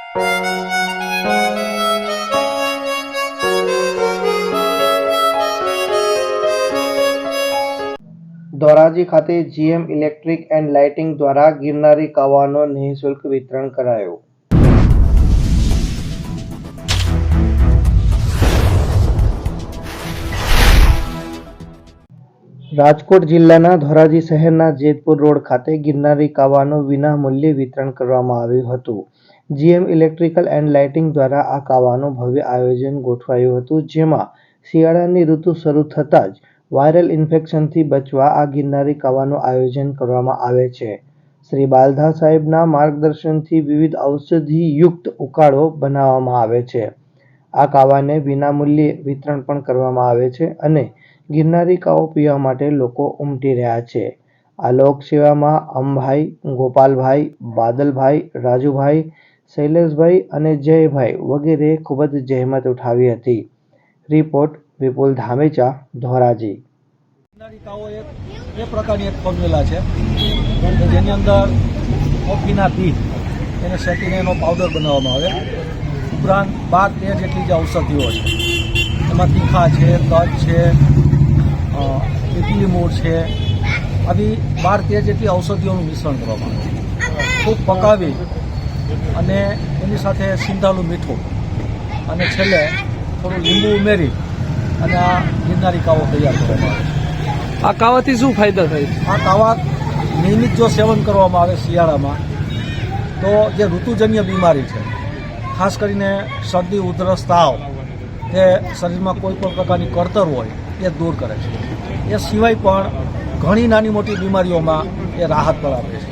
ધોરાજી ખાતે GM electric and lighting દ્વારા ગિરનારી કાવાનો નિઃશુલ્ક વિતરણ કરાયું. રાજકોટ જિલ્લાના ધોરાજી શહેરના જેતપુર રોડ ખાતે ગિરનારી કાવાનું વિના મૂલ્યે વિતરણ કરવામાં આવ્યું હતું. જીએમ ઇલેક્ટ્રિકલ એન્ડ લાઇટિંગ દ્વારા આ કાવાનું ભવ્ય આયોજન ગોઠવાયું હતું, જેમાં શિયાળાની ઋતુ શરૂ થતાં જ વાયરલ ઇન્ફેક્શનથી બચવા આ ગિરનારી કાવાનું આયોજન કરવામાં આવે છે. શ્રી બાલધા સાહેબના માર્ગદર્શનથી વિવિધ ઔષધિયુક્ત ઉકાળો બનાવવામાં આવે છે. આ કાવાને વિનામૂલ્યે વિતરણ પણ કરવામાં આવે છે અને ગિરનારી કાવો પીવા માટે લોકો ઉમટી રહ્યા છે. આ લોકસેવામાં અંભાઈ, ગોપાલભાઈ, બાદલભાઈ, રાજુભાઈ, શૈલેષભાઈ અને જયભાઈ વગેરે ખૂબ જ જહેમત ઉઠાવી હતી. રિપોર્ટ વિપુલ ધામેચા, ધોરાજી. ગિરનારી કાવો એ પ્રકારની એક ફોર્મ્યુલા છે કે જેની અંદર કોફીના બીજ એને શેકીને એનો પાવડર બનાવવામાં આવે. ઉપરાંત 12-13 જેટલી જે ઔષધિઓ છે એમાં તીખા છે, તજ છે, પીપલી મૂળ છે, આવી 12-13 જેટલી ઔષધિઓનું મિશ્રણ કરવામાં આવે. ખૂબ પકાવી અને એની સાથે સિંધાલું મીઠું અને છેલ્લે થોડું લીંબુ ઉમેરી અને આ ગિરનારી કાવો તૈયાર કરવામાં આવે. આ કાવાથી શું ફાયદા થાય? આ કાવા નિયમિત જો સેવન કરવામાં આવે શિયાળામાં તો જે ઋતુજન્ય બીમારી છે, ખાસ કરીને શરદી, ઉધરસ, તાવ, કે શરીરમાં કોઈ પણ પ્રકારની કળતર હોય એ દૂર કરે છે. એ સિવાય પણ ઘણી નાની મોટી બીમારીઓમાં એ રાહત પણ આપે છે.